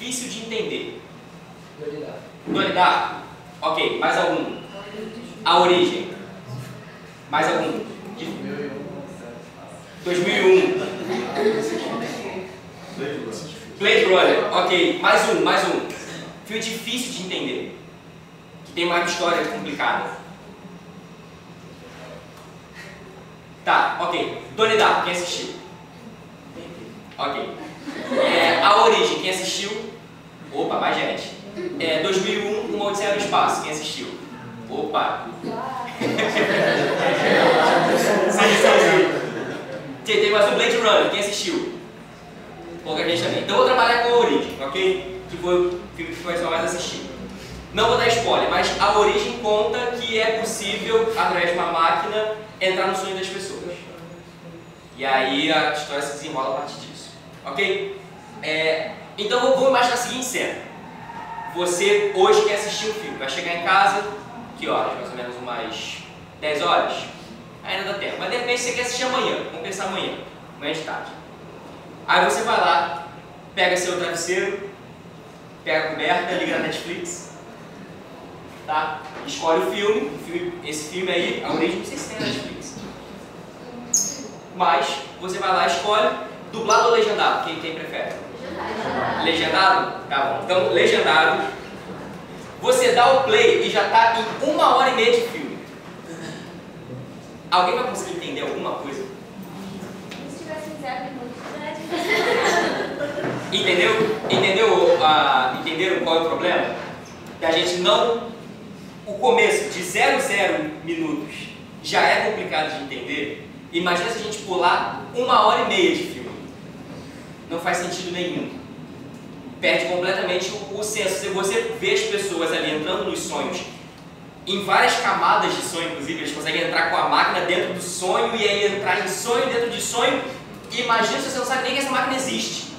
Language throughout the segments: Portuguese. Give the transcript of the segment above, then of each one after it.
difícil de entender. Dualidade. Dualidade? Ok, mais algum? A origem. Mais algum? 2001. Blade Runner. Ok, mais um. Filme difícil de entender. Que tem uma história complicada. Tá, ok. Dualidade, quem assistiu? Ok. A origem, quem assistiu? Opa, mais gente. 2001, Uma Odisseia no Espaço, quem assistiu? Opa! Tem mais um Blade Runner, quem assistiu? Pouca gente também. Então eu vou trabalhar com a origem, ok? Que foi o filme que foi só mais assistido. Não vou dar spoiler, mas a origem conta que é possível, através de uma máquina, entrar no sonho das pessoas. E aí a história se desenrola a partir disso. Ok? Então vou imaginar a seguinte cena. Você hoje quer assistir um filme, vai chegar em casa, que horas? Mais ou menos umas 10 horas? Ainda dá tempo. Mas de repente você quer assistir amanhã, vamos pensar amanhã de tarde. Aí você vai lá, pega seu travesseiro, pega a coberta, liga na Netflix, tá? Escolhe o filme, esse filme aí, a origem, não sei se tem na Netflix. Mas você vai lá e escolhe, dublado ou legendado, quem prefere? Legendado? Tá bom. Então, legendado. Você dá o play e já está em 1h30 de filme. Alguém vai conseguir entender alguma coisa? Se tivesse em 0 minutos, Entendeu? Entenderam qual é o problema? Que a gente não... O começo de 0 minutos já é complicado de entender. Imagina se a gente pular 1h30 de filme. Não faz sentido nenhum. Perde completamente o senso. Se você vê as pessoas ali entrando nos sonhos, em várias camadas de sonho, inclusive, eles conseguem entrar com a máquina dentro do sonho e aí entrar em sonho dentro de sonho. Imagina se você não sabe nem que essa máquina existe.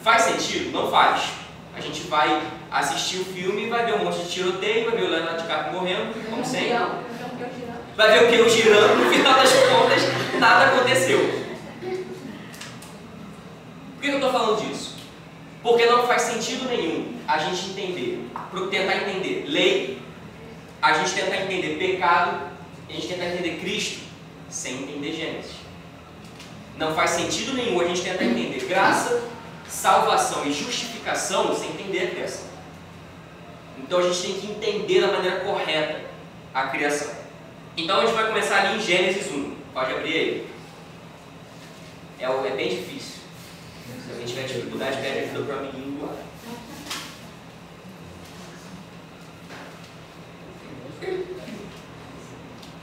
Faz sentido? Não faz. A gente vai assistir o filme e vai ver um monte de tiroteio, vai ver o Leonardo DiCaprio morrendo, como sempre. Vai ver o que eu girando, no final das contas, nada aconteceu. Por que eu estou falando disso? Porque não faz sentido nenhum a gente tentar entender lei, a gente tentar entender pecado, a gente tentar entender Cristo, sem entender Gênesis. Não faz sentido nenhum a gente tentar entender graça, salvação e justificação sem entender a criação. Então a gente tem que entender da maneira correta a criação. Então a gente vai começar ali em Gênesis 1. Pode abrir aí. É bem difícil. Se alguém tiver dificuldade, pede ajuda para o amiguinho do lado.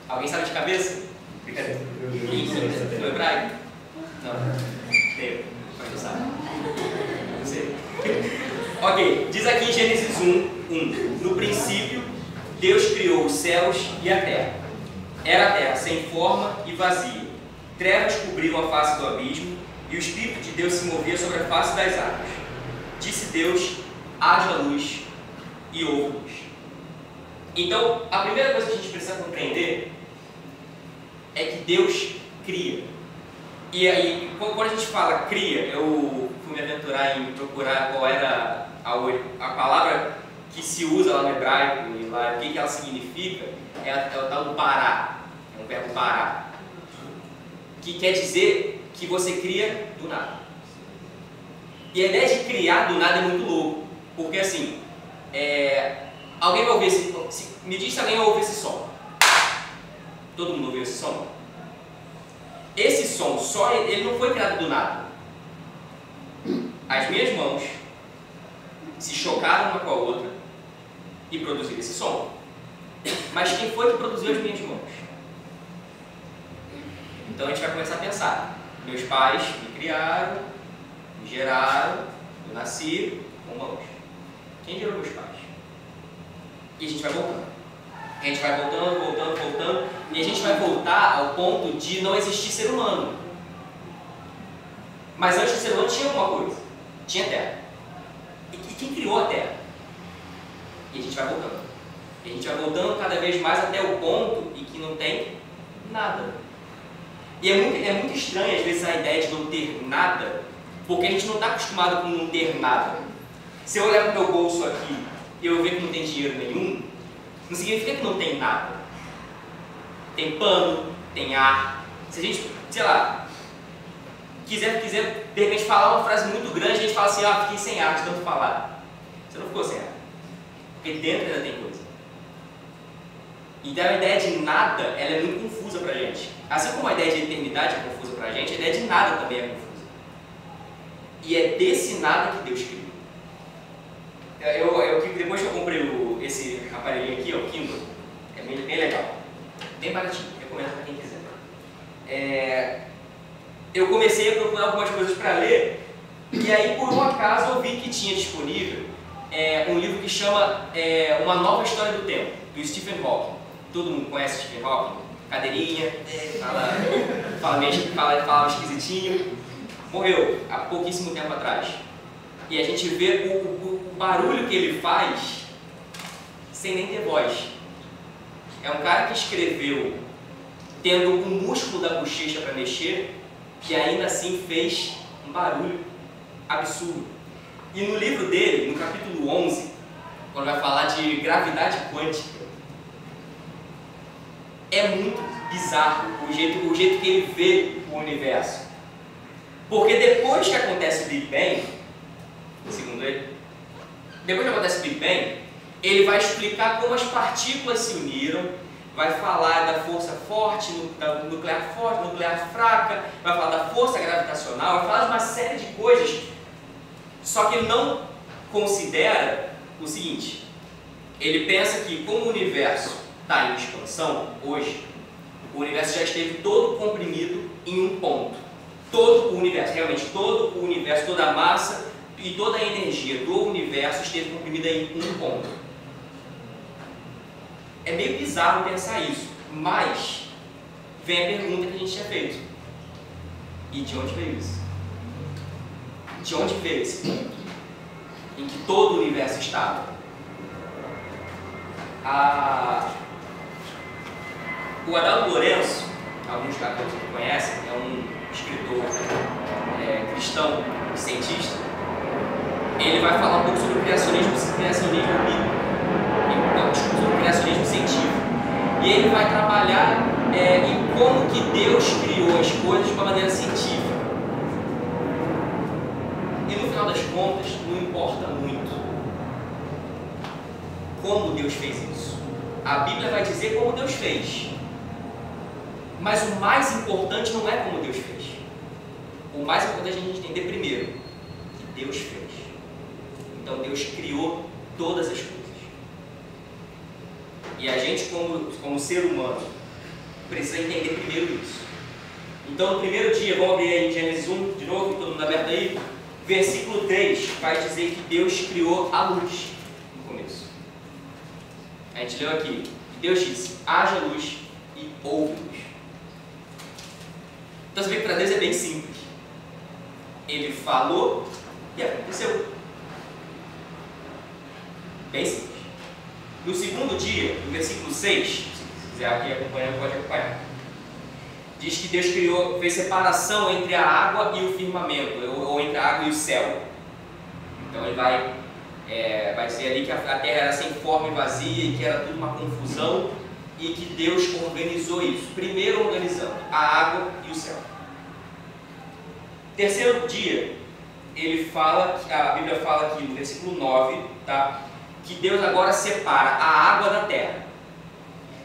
Alguém sabe de cabeça? Brincadeira. No hebraico? Não. Tem. Mas não sabe. Não sei. Ok. Diz aqui em Gênesis 1. No princípio, Deus criou os céus e a terra. Era a terra sem forma e vazia. Trevas cobriam a face do abismo e o Espírito de Deus se movia sobre a face das águas. Disse Deus, haja luz, e houve luz. Então, a primeira coisa que a gente precisa compreender é que Deus cria. E aí, quando a gente fala cria, eu fui me aventurar em procurar qual era a palavra que se usa lá no hebraico e lá, o que ela significa, é o tal do parar. É um verbo parar. Que quer dizer que você cria do nada. E a ideia de criar do nada é muito louco. Porque assim, alguém vai ouvir me diz se alguém vai ouvir esse som. Todo mundo ouviu esse som? Esse som, ele não foi criado do nada. As minhas mãos se chocaram uma com a outra e produziram esse som. Mas quem foi que produziu as minhas mãos? Então a gente vai começar a pensar. Meus pais me criaram, me geraram, eu nasci com mãos. Quem gerou meus pais? E a gente vai voltando. A gente vai voltando, e a gente vai voltar ao ponto de não existir ser humano. Mas antes do ser humano tinha alguma coisa. Tinha terra. E quem criou a terra? E a gente vai voltando. E a gente vai voltando cada vez mais até o ponto em que não tem nada. E é muito estranho, às vezes, a ideia de não ter nada, Porque a gente não está acostumado com não ter nada. Se eu olhar para o meu bolso aqui e eu ver que não tem dinheiro nenhum, não significa que não tem nada. Tem pano, tem ar. Se a gente, sei lá, quiser de repente falar uma frase muito grande, a gente fala assim, fiquei sem ar de tanto falar. Você não ficou sem ar. Porque dentro ainda tem coisa. Então a ideia de nada, ela é muito confusa pra gente. Assim como a ideia de eternidade é confusa pra gente, a ideia de nada também é confusa. E é desse nada que Deus criou. Depois que eu comprei esse aparelhinho aqui, o Kindle, é bem legal. Bem baratinho, recomendo para quem quiser. Eu comecei a procurar algumas coisas para ler, e aí por um acaso eu vi que tinha disponível um livro que chama Uma Nova História do Tempo, do Stephen Hawking. Todo mundo conhece Stephen Hawking? Cadeirinha, falava esquisitinho. Morreu há pouquíssimo tempo atrás. E a gente vê o barulho que ele faz sem nem ter voz. É um cara que escreveu tendo o músculo da bochecha para mexer e ainda assim fez um barulho absurdo. E no livro dele, no capítulo 11, quando vai falar de gravidade quântica, é muito bizarro o jeito que ele vê o universo. Porque depois que acontece o Big Bang, segundo ele, depois que acontece o Big Bang, ele vai explicar como as partículas se uniram, vai falar da força forte, da nuclear forte, nuclear fraca, vai falar da força gravitacional, vai falar de uma série de coisas, só que ele não considera o seguinte: ele pensa que como o universo está em expansão hoje, o universo já esteve todo comprimido em um ponto. Todo o universo, realmente todo o universo, toda a massa e toda a energia do universo esteve comprimida em um ponto. É meio bizarro pensar isso, mas vem a pergunta que a gente tinha feito. E de onde veio isso? De onde veio esse ponto em que todo o universo estava? O Adalto Lourenço, alguns católicos que conhecem, é um escritor cristão, cientista. Ele vai falar um pouco sobre o criacionismo bíblico, sobre o criacionismo científico. E ele vai trabalhar em como que Deus criou as coisas de uma maneira científica. E no final das contas, não importa muito como Deus fez isso. A Bíblia vai dizer como Deus fez. Mas o mais importante não é como Deus fez. O mais importante é a gente entender primeiro que Deus fez. Então Deus criou todas as coisas. E a gente, como ser humano, precisa entender primeiro isso. Então no primeiro dia, vamos abrir aí em Gênesis 1, de novo, todo mundo aberto aí. Versículo 3 vai dizer que Deus criou a luz no começo. A gente leu aqui. Deus disse, haja luz e houve luz. Então você vê que para Deus é bem simples. Ele falou e aconteceu. Bem simples. No segundo dia, no versículo 6, se quiser aqui acompanhar, pode acompanhar. Diz que Deus fez separação entre a água e o firmamento, ou entre a água e o céu. Então ele vai dizer ali que a terra era sem forma e vazia e que era tudo uma confusão e que Deus organizou isso. Primeiro organizando a água e o céu. Terceiro dia, a Bíblia fala aqui no versículo 9, tá? Que Deus agora separa a água da terra.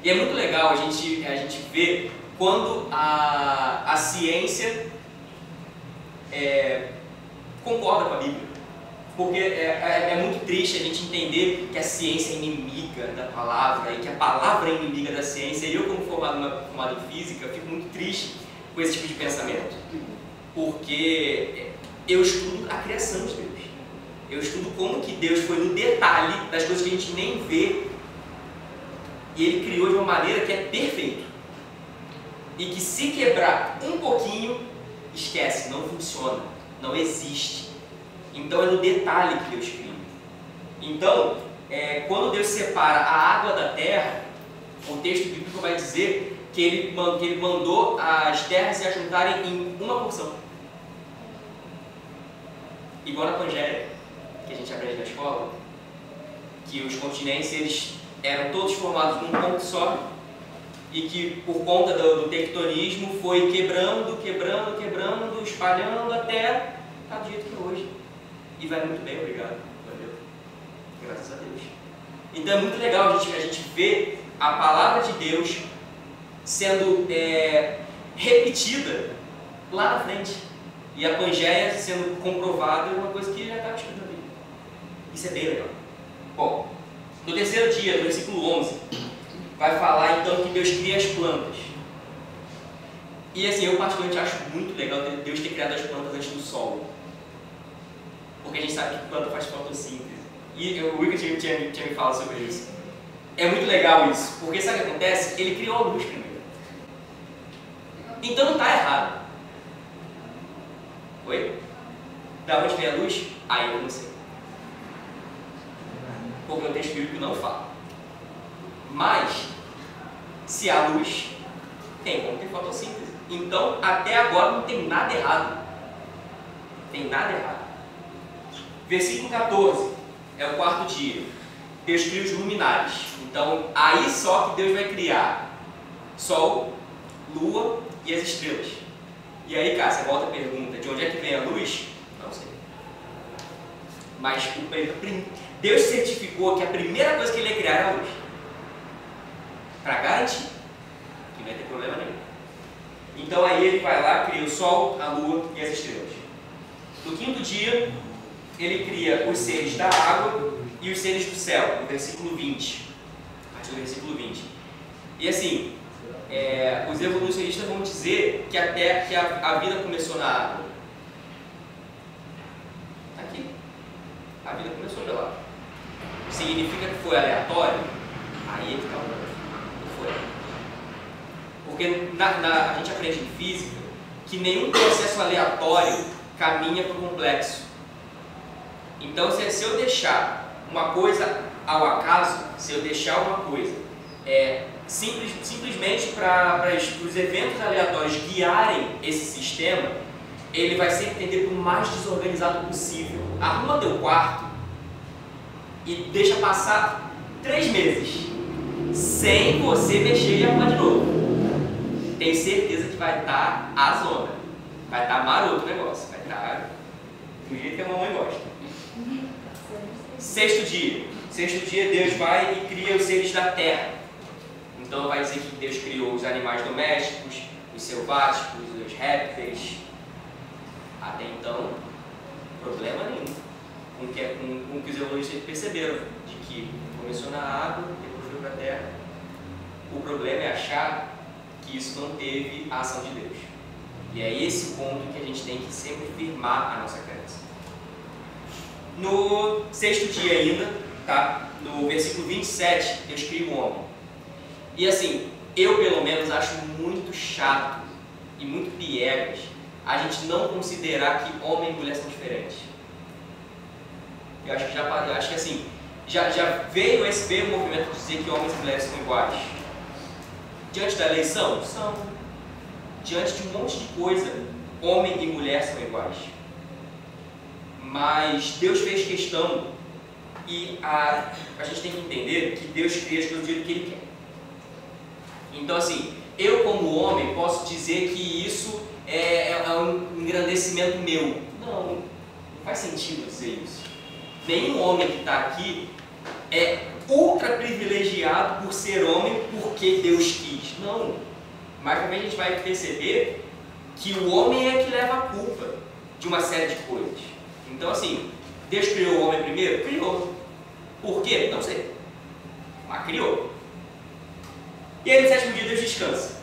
E é muito legal a gente ver quando a ciência concorda com a Bíblia. Porque é muito triste a gente entender que a ciência é inimiga da palavra e que a palavra é inimiga da ciência. E eu, como formado em física, fico muito triste com esse tipo de pensamento. Porque eu estudo a criação de Deus. Eu estudo como que Deus foi no detalhe das coisas que a gente nem vê. E Ele criou de uma maneira que é perfeito. E que se quebrar um pouquinho, esquece, não funciona, não existe. Então é no detalhe que Deus cria. Então, quando Deus separa a água da terra, o texto bíblico vai dizer que ele mandou as terras se ajuntarem em uma porção. igual na Pangeia, que a gente aprende na escola, que os continentes eles eram todos formados num ponto só e que por conta do tectonismo foi quebrando, espalhando até estar do jeito que é hoje. E vai muito bem, obrigado. Valeu. Graças a Deus. Então é muito legal a gente ver a palavra de Deus sendo repetida lá na frente. E a Pangeia sendo comprovada é uma coisa que já está escrita ali. Isso é bem legal. Bom, no terceiro dia, no versículo 11, vai falar então que Deus cria as plantas. E assim, eu particularmente acho muito legal Deus ter criado as plantas antes do sol. Porque a gente sabe que planta faz fotossíntese. E o Wicked tinha me falado sobre isso. É muito legal isso, porque sabe o que acontece? Ele criou a luz primeiro. Então não está errado. Oi? Da onde vem a luz? Aí eu não sei. Porque o texto bíblico não fala. Mas, se há luz, tem como ter fotossíntese. Então, até agora não tem nada errado. Tem nada errado. Versículo 14, é o quarto dia. Deus cria os luminares. Então, aí só que Deus vai criar Sol, Lua e as estrelas. E aí, cara, você volta a pergunta, de onde é que vem a luz? Não sei. Mas Deus certificou que a primeira coisa que Ele ia criar era a luz. Para garantir que não ia ter problema nenhum. Então aí Ele vai lá, cria o Sol, a Lua e as estrelas. No quinto dia, Ele cria os seres da água e os seres do céu, no versículo 20. A partir do versículo 20. E assim, os evolucionistas vão dizer que até que a vida começou na água. Aqui. A vida começou de lá. Significa que foi aleatório? Aí é que está o ponto. Não foi. Porque a gente aprende em física que nenhum processo aleatório caminha para o complexo. Então, se eu deixar uma coisa ao acaso, se eu deixar uma coisa simplesmente para os eventos aleatórios guiarem esse sistema, ele vai sempre tender para o mais desorganizado possível. Arruma teu quarto e deixa passar 3 meses sem você mexer e arrumar de novo. Tenho certeza que vai estar a zona, vai estar maroto o negócio, vai estar do jeito que a mamãe gosta. Sexto dia Deus vai e cria os seres da terra. Então vai dizer que Deus criou os animais domésticos, os selváticos, os répteis. Até então, problema nenhum com que os evolucionistas perceberam, de que começou na água, depois foi para a terra. O problema é achar que isso não teve a ação de Deus. E é esse ponto que a gente tem que sempre firmar a nossa crença. No sexto dia ainda, tá? No versículo 27, Deus cria o homem. E assim, eu pelo menos acho muito chato e muito piegas a gente não considerar que homem e mulher são diferentes. Eu acho que assim, já veio o movimento de dizer que homens e mulheres são iguais. Diante da eleição, são. Diante de um monte de coisa, homem e mulher são iguais. Mas Deus fez questão e a gente tem que entender que Deus cria as coisas do jeito que Ele quer. Então assim, eu como homem posso dizer que isso é um engrandecimento meu. Não faz sentido dizer isso. Nenhum homem que está aqui é ultra privilegiado por ser homem porque Deus quis. Não. Mas também a gente vai perceber que o homem é que leva a culpa de uma série de coisas. Então assim, Deus criou o homem primeiro? Criou. Por quê? Não sei. Mas criou. E aí no sétimo dia Deus descansa,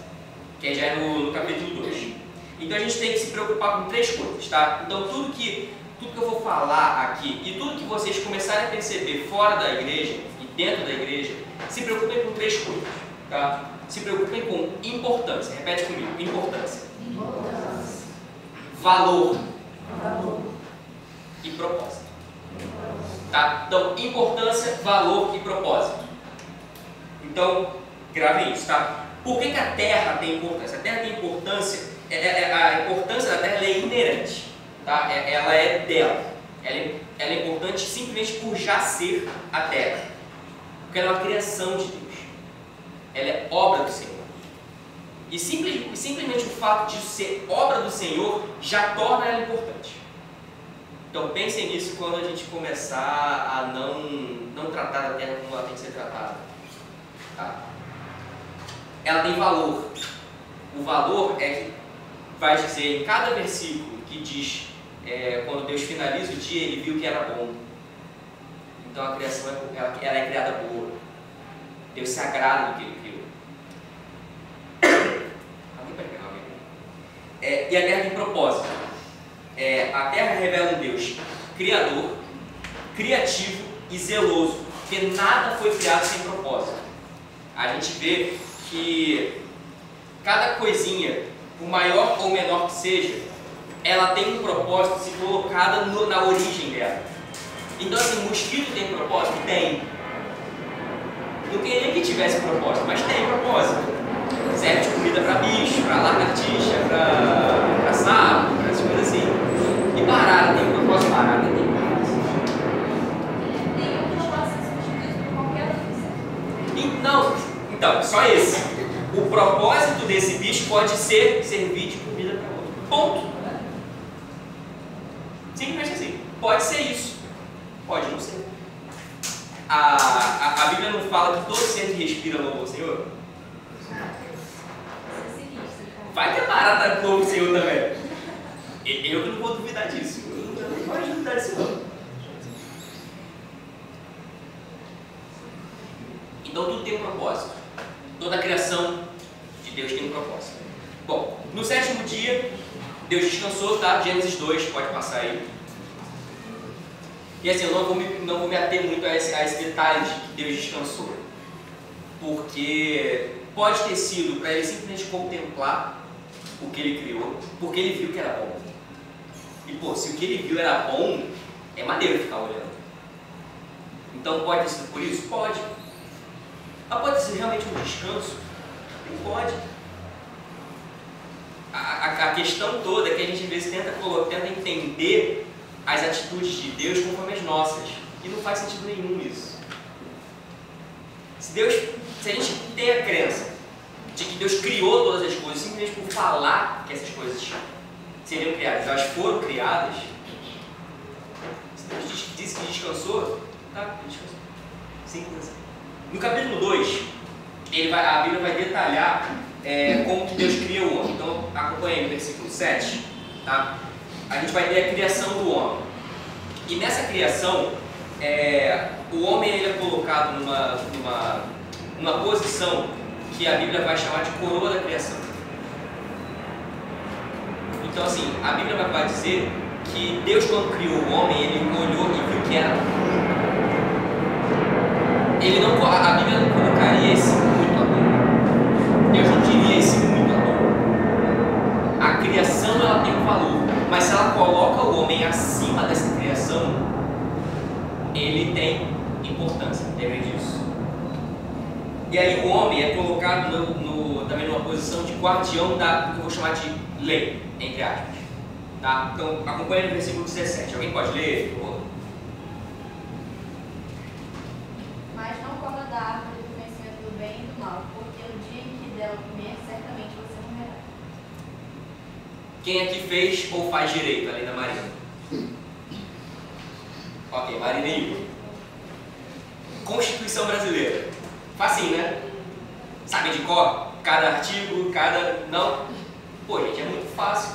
que já é no capítulo 2. Então a gente tem que se preocupar com 3 coisas, tá? Então tudo que eu vou falar aqui e tudo que vocês começarem a perceber fora da igreja e dentro da igreja, se preocupem com 3 coisas, tá? Se preocupem com importância. Repete comigo. Importância. Valor. E propósito. Tá? Então, importância, valor e propósito. Então, gravem isso, tá? Por que a Terra tem importância? A Terra tem importância, a importância da Terra é inerente, tá? Ela é dela. ela é importante simplesmente por já ser a terra. Porque ela é uma criação de Deus. Ela é obra do Senhor. E simplesmente o fato de ser obra do Senhor já torna ela importante. Então pensem nisso quando a gente começar a não tratar da terra como ela tem que ser tratada. Tá? Ela tem valor. O valor é que vai dizer em cada versículo que diz quando Deus finaliza o dia, ele viu que era bom. Então a criação ela é criada boa. Deus se agrada do que ele criou. Alguém pode pegar alguém? E a terra tem propósito. A terra revela um Deus criador, criativo e zeloso, porque nada foi criado sem propósito. A gente vê que cada coisinha, por maior ou menor que seja, ela tem um propósito se colocada na origem dela. Então assim, o mosquito tem propósito? Tem. Não queria nem que tivesse propósito, mas tem propósito. Serve de comida para bicho, para lagartixa, para sapo, para essas coisas assim. E barata tem propósito, barata tem propósito. Nenhum propósito é substituído por qualquer outro inseto. Então, só esse. O propósito desse bicho pode ser servir de comida para outro. Ponto. Simplesmente assim. Pode ser isso. Pode não ser. A Bíblia não fala que todo ser que respira louva ao Senhor? Vai ter barata que louva o Senhor também. Eu não vou duvidar disso. Eu não posso duvidar disso não. Então tudo tem um propósito. Toda a criação de Deus tem um propósito. Bom, no sétimo dia, Deus descansou, tá? Gênesis 2, pode passar aí. E assim, eu não vou me ater muito a esse detalhe de que Deus descansou. Porque pode ter sido para ele simplesmente contemplar o que ele criou, porque ele viu que era bom. E pô, se o que ele viu era bom, é maneiro ficar olhando. Então pode ter sido por isso? Pode. Mas pode ser realmente um descanso? Não pode. A questão toda é que a gente às vezes tenta entender as atitudes de Deus conforme as nossas. E não faz sentido nenhum isso. Se a gente tem a crença de que Deus criou todas as coisas simplesmente por falar que essas coisas seriam criadas, elas foram criadas, se Deus disse que descansou, tá, descansou. Simples assim. No capítulo 2, a Bíblia vai detalhar como que Deus cria o homem. Então acompanha aí no versículo 7, tá? A gente vai ter a criação do homem. E nessa criação, o homem ele é colocado numa posição que a Bíblia vai chamar de coroa da criação. Então assim, a Bíblia vai dizer que Deus, quando criou o homem, ele olhou e viu que era a Bíblia não colocaria esse muito à toa. Deus não diria esse muito à toa. A criação ela tem um valor, mas se ela coloca o homem acima dessa criação, ele tem importância, lembre disso. E aí o homem é colocado também numa posição de guardião da, que eu vou chamar de lei, entre aspas. Tá? Então acompanha no versículo 17. Alguém pode ler? Mas não coma da árvore do conhecimento do bem e do mal, porque no dia em que dela comer, certamente você morrerá. Quem aqui fez ou faz direito, além da Marina? Ok, Marina e Igor. Constituição brasileira. Facinho, né? Sabem de cor? Cada artigo, cada... Não? Pô, gente, é muito fácil.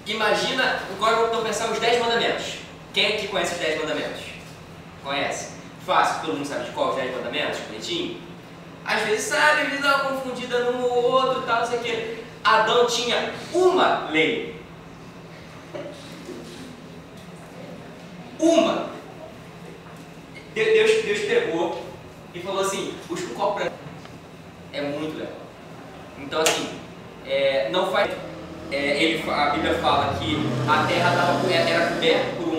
Imagina, agora vamos pensar os 10 mandamentos. Quem aqui conhece os 10 mandamentos? Conhece? Fácil, todo mundo sabe de qual os 10 mandamentos, bonitinho? Às vezes sabe, às vezes dá uma confundida num ou outro, tal, não sei o quê. Adão tinha uma lei. Uma. Deus pegou e falou assim, busca um copo pra... É muito legal. Então assim, não faz... a Bíblia fala que a terra era coberta por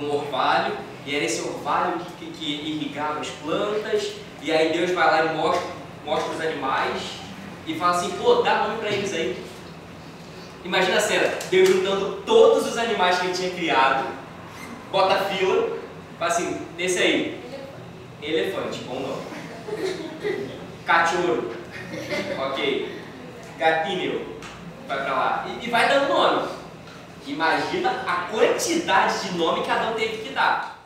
um orvalho, e era esse orvalho que irrigava as plantas, e aí Deus vai lá e mostra os animais, e fala assim, pô, dá nome pra eles aí. Imagina a cena, Deus juntando todos os animais que ele tinha criado, bota a fila, fala assim, esse aí, elefante, bom nome. Cachorro, ok. Gatinho, vai pra lá. E vai dando nome. Imagina a quantidade de nome que Adão teve que dar.